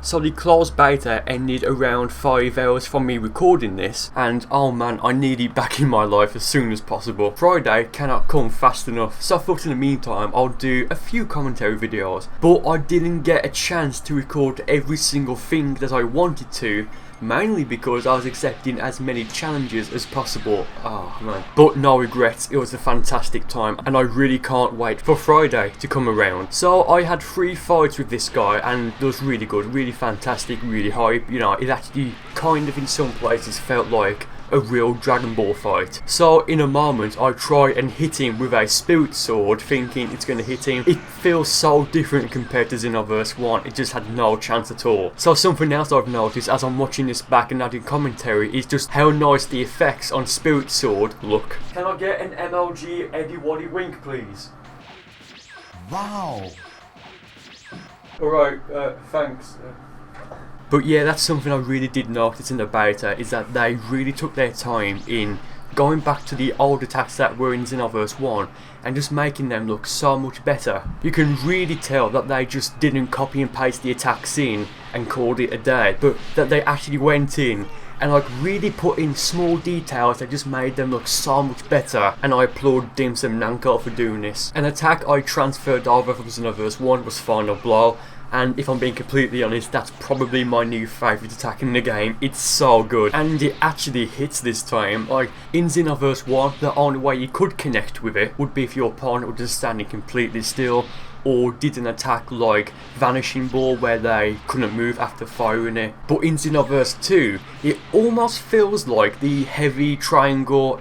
So the closed beta ended around 5 hours from me recording this, and oh man, I need it back in my life as soon as possible. Friday cannot come fast enough, so I thought in the meantime I'll do a few commentary videos, but I didn't get a chance to record every single thing that I wanted to, mainly because I was accepting as many challenges as possible. Oh man. But no regrets, it was a fantastic time and I really can't wait for Friday to come around. So I had 3 fights with this guy and it was really good, really fantastic, really hype. You know, it actually kind of in some places felt like a real Dragon Ball fight. So in a moment I try and hit him with a spirit sword thinking it's going to hit him. It feels so different compared to Xenoverse 1, it just had no chance at all. So something else I've noticed as I'm watching this back and adding commentary is just how nice the effects on spirit sword look. Can I get an MLG Eddie Waddy Wink please? Wow. Alright, thanks. But yeah, that's something I really did notice in the beta, is that they really took their time in going back to the old attacks that were in Xenoverse 1 and just making them look so much better. You can really tell that they just didn't copy and paste the attacks in and called it a day, but that they actually went in and like really put in small details that just made them look so much better, and I applaud Dim Sum Namco for doing this. An attack I transferred over from Xenoverse 1 was Final Blow, and if I'm being completely honest, that's probably my new favourite attack in the game. It's so good, and it actually hits this time. Like in Xenoverse 1, the only way you could connect with it would be if your opponent was just standing completely still, or did an attack like Vanishing Ball where they couldn't move after firing it. But in Xenoverse 2, it almost feels like the heavy triangle,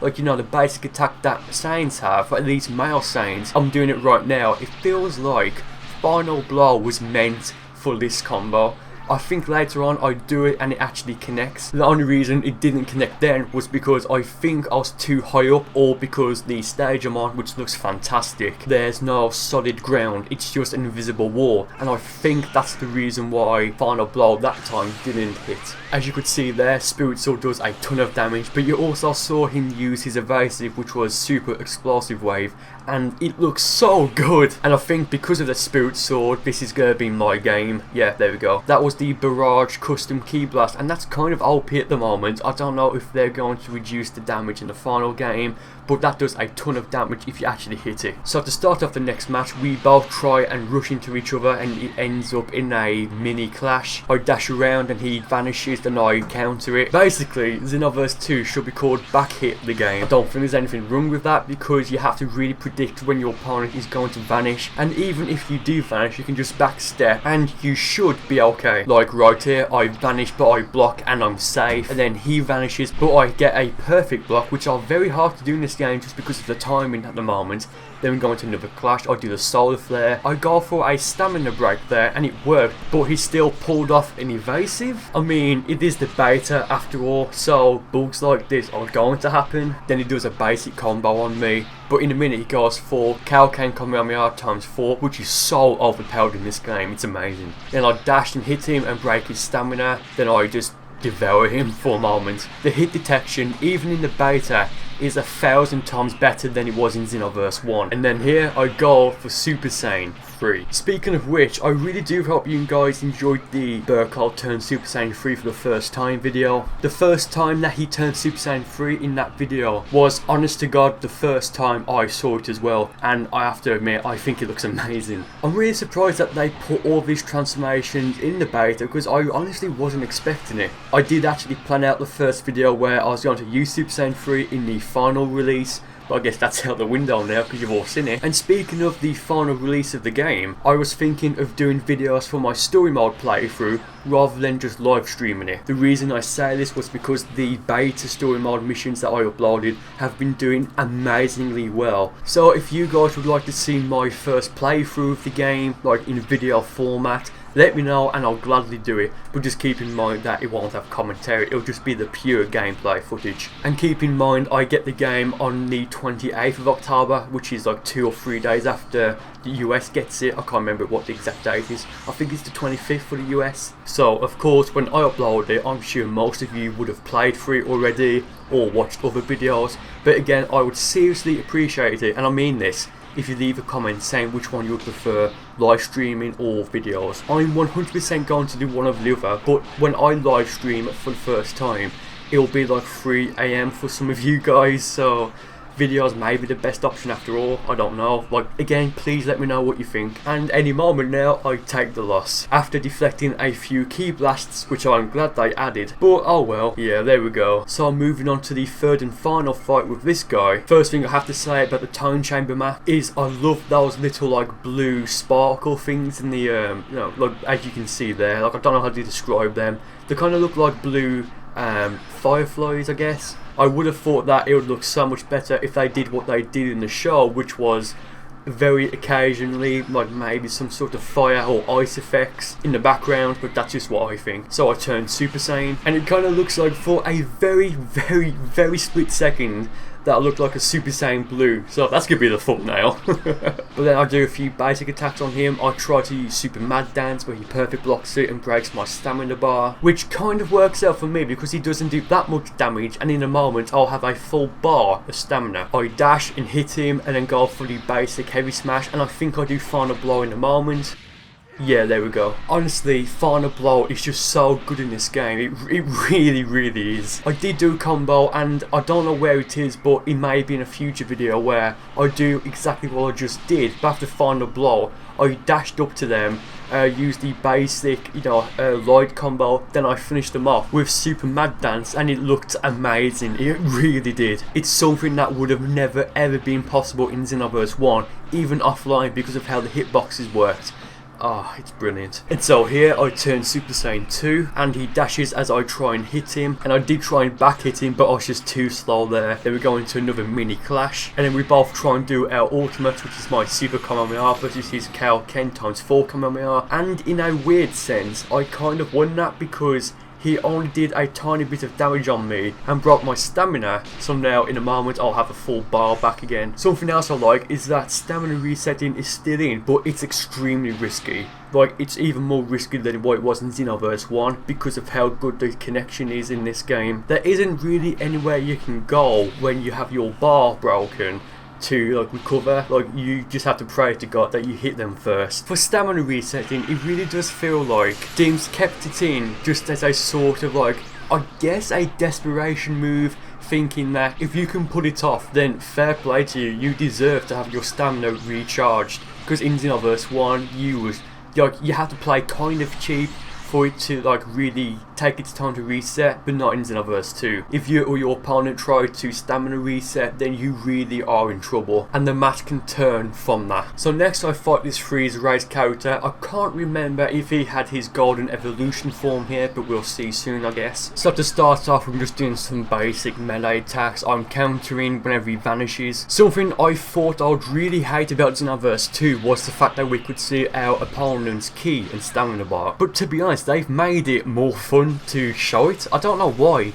like, you know, the basic attack that Saiyans have, or at least male Saiyans. I'm doing it right now. It feels like Final Blow was meant for this combo. I think later on I do it and it actually connects. The only reason it didn't connect then was because I think I was too high up, or because the stage I'm on, which looks fantastic, there's no solid ground, it's just an invisible wall, and I think that's the reason why Final Blow that time didn't hit. As you could see there, Spirit Sword does a ton of damage, but you also saw him use his evasive, which was Super Explosive Wave, and it looks so good. And I think because of the Spirit Sword, this is gonna be my game. Yeah, there we go. That was the Barrage Custom Key Blast, and that's kind of OP at the moment. I don't know if they're going to reduce the damage in the final game, but that does a ton of damage if you actually hit it. So to start off the next match, we both try and rush into each other and it ends up in a mini clash. I dash around and he vanishes and I counter it. Basically, Xenoverse 2 should be called Back Hit the game. I don't think there's anything wrong with that, because you have to really predict when your opponent is going to vanish, and even if you do vanish, you can just backstep and you should be okay. Like right here, I vanish but I block and I'm safe, and then he vanishes but I get a perfect block, which are very hard to do in this game just because of the timing at the moment. Then we go into another clash, I do the solar flare, I go for a stamina break there and it worked, but he still pulled off an evasive. I mean, it is the beta after all, so bugs like this are going to happen. Then he does a basic combo on me, but in a minute he goes for Kaioken Kamehameha times 4, which is so overpowered in this game, it's amazing. Then I dash and hit him and break his stamina, then I just devour him for a moment. The hit detection, even in the beta, is 1,000 times better than it was in Xenoverse 1. And then here I go for Super Saiyan 3. Speaking of which, I really do hope you guys enjoyed the Burcol turned Super Saiyan 3 for the first time video. The first time that he turned Super Saiyan 3 in that video was, honest to God, the first time I saw it as well, and I have to admit, I think it looks amazing. I'm really surprised that they put all these transformations in the beta, because I honestly wasn't expecting it. I did actually plan out the first video where I was going to use Super Saiyan 3 in the final release, but I guess that's out the window now because you've all seen it. And speaking of the final release of the game, I was thinking of doing videos for my story mode playthrough rather than just live streaming it. The reason I say this was because the beta story mode missions that I uploaded have been doing amazingly well. So if you guys would like to see my first playthrough of the game, like in video format, let me know and I'll gladly do it, but just keep in mind that it won't have commentary, it'll just be the pure gameplay footage. And keep in mind I get the game on the 28th of October, which is like 2 or 3 days after the US gets it. I can't remember what the exact date is, I think it's the 25th for the US. So of course when I upload it, I'm sure most of you would have played through it already or watched other videos, but again, I would seriously appreciate it, and I mean this, if you leave a comment saying which one you would prefer, live streaming or videos. I'm 100% going to do one of the other, but when I live stream for the first time, it'll be like 3 AM for some of you guys, so videos may be the best option after all. I don't know. Like, again, please let me know what you think. And any moment now, I take the loss after deflecting a few key blasts, which I'm glad they added, but oh well. Yeah, there we go. So moving on to the third and final fight with this guy. First thing I have to say about the Time Chamber map is I love those little like blue sparkle things in the you know, like as you can see there. Like, I don't know how to describe them. They kind of look like blue fireflies, I guess. I would have thought that it would look so much better if they did what they did in the show, which was very occasionally like maybe some sort of fire or ice effects in the background, but that's just what I think. So I turned Super Saiyan, and it kind of looks like for a very split second that looked like a Super Saiyan blue, so that's gonna be the thumbnail. But then I do a few basic attacks on him. I try to use Super Mad Dance, where he perfect blocks it and breaks my stamina bar, which kind of works out for me because he doesn't do that much damage, and in a moment I'll have a full bar of stamina. I dash and hit him and then go for the basic heavy smash, and I think I do Final Blow in a moment. Yeah, there we go. Honestly, Final Blow is just so good in this game. It really is. I did do a combo, and I don't know where it is, but it may be in a future video where I do exactly what I just did. But after Final Blow, I dashed up to them, used the basic, you know, light combo, then I finished them off with Super Mad Dance, and it looked amazing. It really did. It's something that would have never ever been possible in Xenoverse 1, even offline, because of how the hitboxes worked. Ah, it's brilliant. And so here I turn Super Saiyan 2, and he dashes as I try and hit him, and I did try and back hit him, but I was just too slow there. Then we go into another mini clash, and then we both try and do our ultimate, which is my Super Kamehameha versus his Kaioken times 4 Kamehameha, and in a weird sense I kind of won that because he only did a tiny bit of damage on me and broke my stamina, so now in a moment I'll have a full bar back again. Something else I like is that stamina resetting is still in, but it's extremely risky. Like, it's even more risky than what it was in Xenoverse 1 because of how good the connection is in this game. There isn't really anywhere you can go when you have your bar broken to like recover. Like, you just have to pray to God that you hit them first. For stamina resetting, it really does feel like Dim's kept it in just as a sort of like, I guess, a desperation move, thinking that if you can put it off, then fair play to you, you deserve to have your stamina recharged. Because in Xenoverse 1 you have to play kind of cheap for it to like really take its time to reset, but not in Xenoverse 2. If you or your opponent try to stamina reset, then you really are in trouble, and the match can turn from that. So next I fight this Freeze Race character. I can't remember if he had his golden evolution form here, but we'll see soon, I guess. So to start off, I'm just doing some basic melee attacks. I'm countering whenever he vanishes. Something I thought I'd really hate about Xenoverse 2 was the fact that we could see our opponent's ki and stamina bar, but to be honest, they've made it more fun to show it. I don't know why,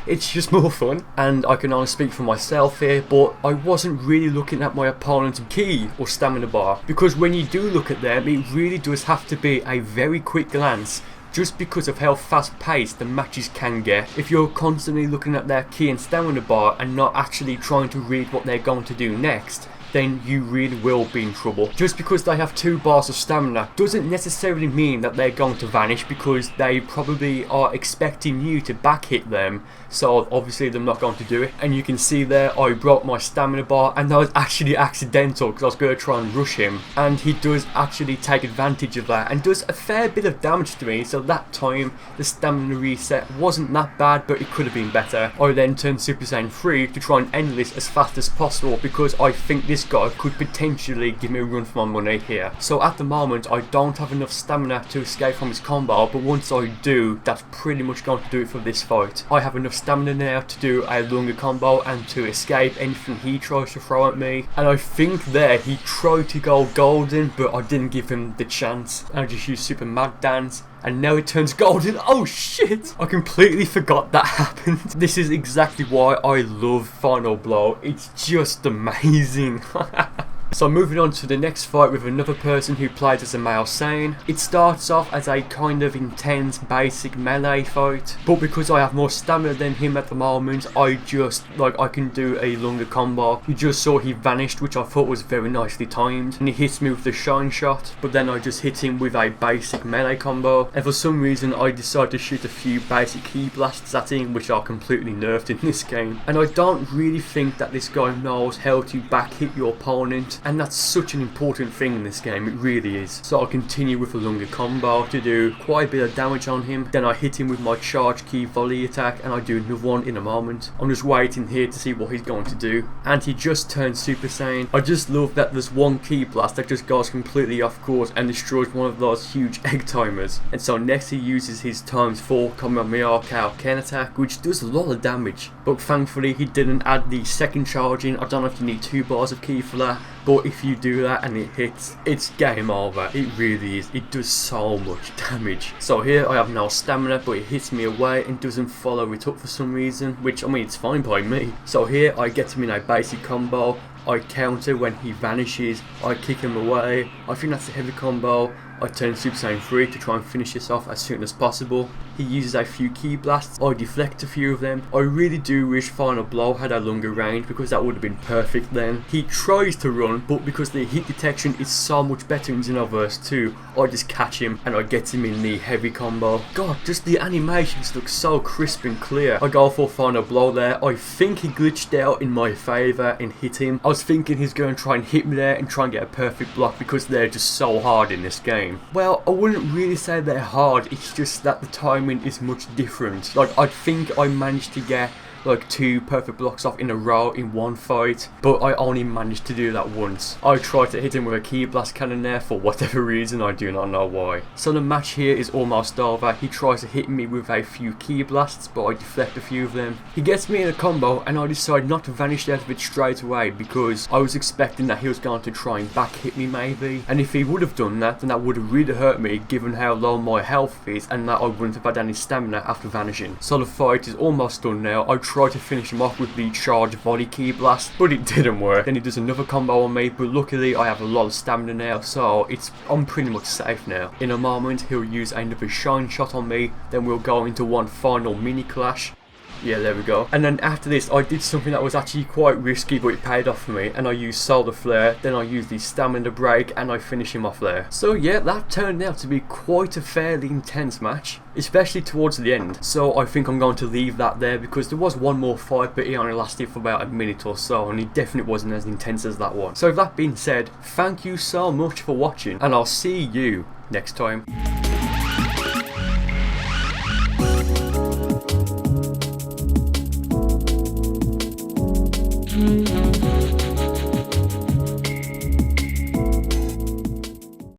it's just more fun. And I can only speak for myself here, but I wasn't really looking at my opponent's ki or stamina bar, because when you do look at them, it really does have to be a very quick glance, just because of how fast paced the matches can get. If you're constantly looking at their ki and stamina bar and not actually trying to read what they're going to do next, then you really will be in trouble. Just because they have 2 bars of stamina doesn't necessarily mean that they're going to vanish, because they probably are expecting you to back hit them, so obviously they're not going to do it. And you can see there I broke my stamina bar, and that was actually accidental because I was going to try and rush him, and he does actually take advantage of that and does a fair bit of damage to me. So that time the stamina reset wasn't that bad, but it could have been better. I then turned Super Saiyan 3 to try and end this as fast as possible, because I think this guy could potentially give me a run for my money here. So at the moment I don't have enough stamina to escape from his combo, but once I do, that's pretty much going to do it for this fight. I have enough stamina now to do a longer combo and to escape anything he tries to throw at me. And I think there he tried to go golden, but I didn't give him the chance. I just used Super Mad Dance, and now it turns golden. Oh shit! I completely forgot that happened. This is exactly why I love Final Blow. It's just amazing. So moving on to the next fight with another person who plays as a male Saiyan. It starts off as a kind of intense basic melee fight, but because I have more stamina than him at the moment, I can do a longer combo. You just saw he vanished, which I thought was very nicely timed, and he hits me with the shine shot, but then I just hit him with a basic melee combo, and for some reason I decided to shoot a few basic key blasts at him, which are completely nerfed in this game. And I don't really think that this guy knows how to back hit your opponent, and that's such an important thing in this game, it really is. So I continue with a longer combo to do quite a bit of damage on him, then I hit him with my charge key volley attack, and I do another one in a moment. I'm just waiting here to see what he's going to do, and he just turned Super Saiyan. I just love that there's one key blast that just goes completely off course and destroys one of those huge egg timers. And so next he uses his ×4 Kamehameha Ken attack, which does a lot of damage, but thankfully he didn't add the second charge in. I don't know if you need 2 bars of key for that, but if you do that and it hits, it's game over. It really is. It does so much damage. So here I have no stamina, but it hits me away and doesn't follow it up for some reason, which, I mean, it's fine by me. So here I get him in a basic combo, I counter when he vanishes, I kick him away, I think that's a heavy combo, I turn Super Saiyan 3 to try and finish this off as soon as possible. He uses a few key blasts, I deflect a few of them. I really do wish Final Blow had a longer range, because that would have been perfect then. He tries to run, but because the hit detection is so much better in Xenoverse 2, I just catch him and I get him in the heavy combo. God, just the animations look so crisp and clear. I go for Final Blow there. I think he glitched out in my favour and hit him. I was thinking he's going to try and hit me there and try and get a perfect block, because they're just so hard in this game. Well, I wouldn't really say they're hard, it's just that the timing is much different. Like, I think I managed to get like 2 perfect blocks off in a row in one fight, but I only managed to do that once. I tried to hit him with a key blast cannon there for whatever reason, I do not know why. So the match here is almost over. He tries to hit me with a few key blasts, but I deflect a few of them. He gets me in a combo and I decide not to vanish out of it straight away, because I was expecting that he was going to try and back hit me maybe, and if he would have done that, then that would have really hurt me given how low my health is, and that I wouldn't have had any stamina after vanishing. So the fight is almost done now. I try to finish him off with the charge volley key blast, but it didn't work. Then he does another combo on me, but luckily I have a lot of stamina now, so I'm pretty much safe now. In a moment he'll use another shine shot on me, then we'll go into one final mini clash. Yeah, there we go. And then after this, I did something that was actually quite risky, but it paid off for me. And I used Solar Flare, then I used the Stamina Break, and I finish him off there. So yeah, that turned out to be quite a fairly intense match, especially towards the end. So I think I'm going to leave that there, because there was one more fight, but it only lasted for about a minute or so, and it definitely wasn't as intense as that one. So with that being said, thank you so much for watching, and I'll see you next time.